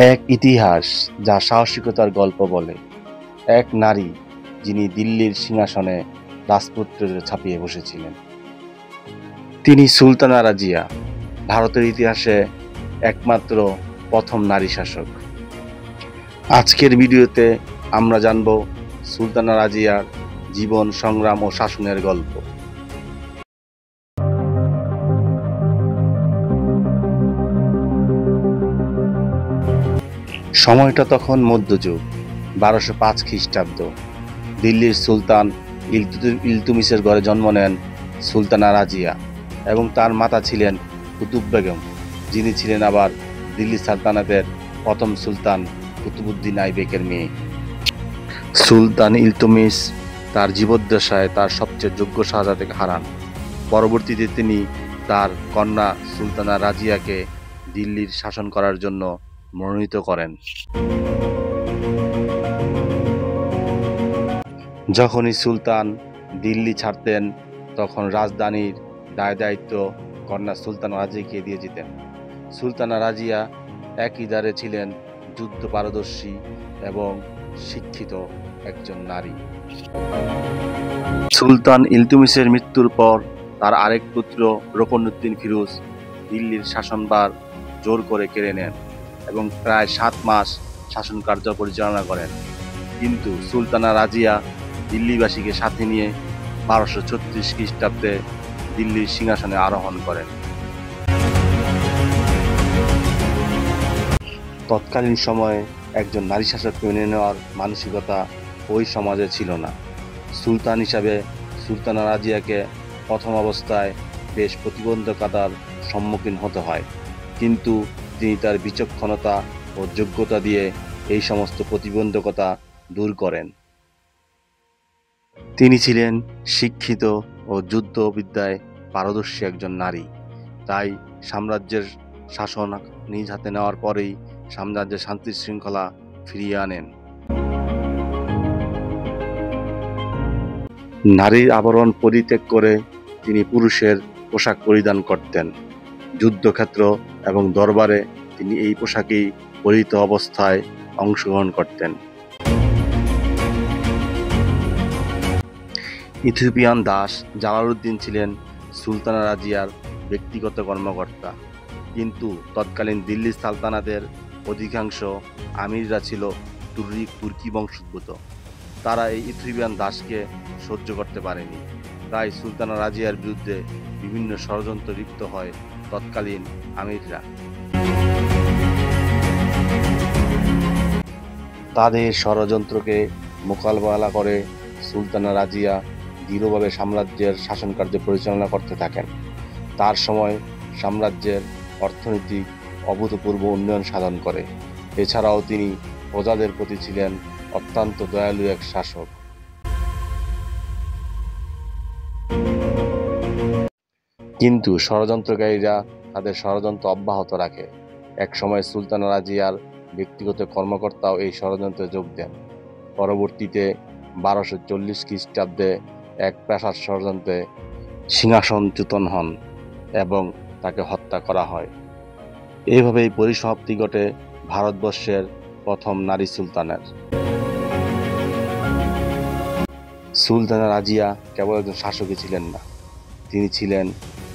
এক ইতিহাস যা সাহসিকতার গল্প বলে, এক নারী যিনি দিল্লির সিংহাসনে রাজপুত্রদের ছাপিয়ে বসেছিলেন। তিনি সুলতানা রাজিয়া, ভারতের ইতিহাসে একমাত্র প্রথম নারী শাসক। আজকের ভিডিওতে আমরা জানব সুলতানা রাজিয়ার জীবন, সংগ্রাম ও শাসনের গল্প। সময়টা তখন মধ্যযুগ, 1205 খ্রিস্টাব্দ। দিল্লির সুলতান ইলতুমিশের ঘরে জন্ম নেন সুলতানা রাজিয়া এবং তার মাতা ছিলেন কুতুব বেগম, যিনি ছিলেন আবার দিল্লি সালতানাতের প্রথম সুলতান কুতুবউদ্দিন আইবেকের মেয়ে। সুলতান ইলতুমিশ তার জীবদ্দশায় তার সবচেয়ে যোগ্য শাহজাদাকে হারান। পরবর্তীতে তিনি তার কন্যা সুলতানা রাজিয়াকে দিল্লির শাসন করার জন্য মনোনীত করেন। যখনই সুলতান দিল্লি ছাড়তেন, তখন রাজধানীর দায়-দায়িত্ব কন্যা সুলতানা রাজিয়াকে দিয়ে যেতেন। সুলতানা রাজিয়া একই দ্বারে ছিলেন যুদ্ধ পারদর্শী এবং শিক্ষিত একজন নারী। সুলতান ইলতুমিশের মৃত্যুর পর তার আরেক পুত্র রুকনউদ্দিন ফিরোজ দিল্লির শাসনভার জোর করে কেড়ে নেন এবং প্রায় 7 মাস শাসন কার্য পরিচালনা করেন। কিন্তু সুলতানা রাজিয়া দিল্লিবাসীকে সাথে নিয়ে 1236 খ্রিস্টাব্দে দিল্লির সিংহাসনে আরোহণ করেন। তৎকালীন সময়ে একজন নারী শাসক মেনে নেওয়ার মানসিকতা ওই সমাজে ছিল না। সুলতান হিসাবে সুলতানা রাজিয়াকে প্রথম অবস্থায় বেশ প্রতিবন্ধকতার সম্মুখীন হতে হয়, কিন্তু তিনি তার বিচক্ষণতা ও যোগ্যতা দিয়ে এই সমস্ত প্রতিবন্ধকতা দূর করেন। তিনি ছিলেন শিক্ষিত ও যুদ্ধবিদ্যায় পারদর্শী একজন নারী, তাই সাম্রাজ্যের শাসন নিজ হাতে নেওয়ার পরেই সাম্রাজ্যের শান্তি শৃঙ্খলা ফিরিয়ে আনেন। নারীর আবরণ পরিত্যাগ করে তিনি পুরুষের পোশাক পরিধান করতেন। যুদ্ধক্ষেত্র এবং দরবারে তিনি এই পোশাকেই পরিহিত অবস্থায় অংশগ্রহণ করতেন। ইথিওপিয়ান দাস জালালউদ্দিন ছিলেন সুলতানা রাজিয়ার ব্যক্তিগত কর্মকর্তা, কিন্তু তৎকালীন দিল্লি সালতানাতের অধিকাংশ আমিররা ছিল তুর্কি বংশোদ্ভূত। তারা এই ইথিওপিয়ান দাসকে সহ্য করতে পারেনি, তাই সুলতানা রাজিয়ার বিরুদ্ধে বিভিন্ন ষড়যন্ত্র লিপ্ত হয় তৎকালীন আমিররা। তাদের ষড়যন্ত্রকে মোকাবেলা করে সুলতানা রাজিয়া দৃঢ়ভাবে সাম্রাজ্যের শাসনকার্য পরিচালনা করতে থাকেন। তার সময় সাম্রাজ্যের অর্থনৈতিক অভূতপূর্ব উন্নয়ন সাধন করে। এছাড়াও তিনি প্রজাদের প্রতি ছিলেন অত্যন্ত দয়ালু এক শাসক। কিন্তু ষড়যন্ত্রকারীরা তাদের ষড়যন্ত্র অব্যাহত রাখে। এক সময় সুলতানা রাজিয়ার ব্যক্তিগত কর্মকর্তাও এই ষড়যন্ত্রে যোগ দেন। পরবর্তীতে 1240 খ্রিস্টাব্দে এক পেশার ষড়যন্ত্রে সিংহাসনচ্যুত হন এবং তাকে হত্যা করা হয়। এইভাবেই পরিসমাপ্তি ঘটে ভারতবর্ষের প্রথম নারী সুলতানের। সুলতানা রাজিয়া কেবল একজন শাসকই ছিলেন না, তিনি ছিলেন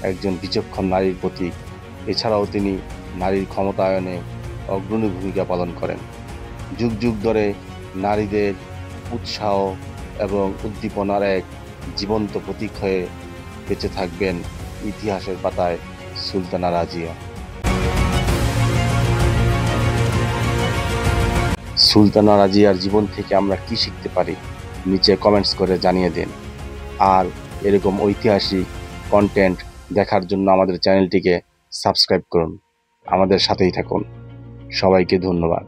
একজন বিচক্ষণ নারীর প্রতীক। এছাড়াও তিনি নারীর ক্ষমতায়নে অগ্রণী ভূমিকা পালন করেন। যুগ যুগ ধরে নারীদের উৎসাহ এবং উদ্দীপনার এক জীবন্ত প্রতীক হয়ে বেঁচে থাকবেন ইতিহাসের পাতায় সুলতানা রাজিয়া। সুলতানা রাজিয়ার জীবন থেকে আমরা কি শিখতে পারি, নিচে কমেন্টস করে জানিয়ে দিন। আর এরকম ঐতিহাসিক কন্টেন্ট দেখার জন্য আমাদের চ্যানেলটিকে সাবস্ক্রাইব করুন, আমাদের সাথেই থাকুন। সবাইকে ধন্যবাদ।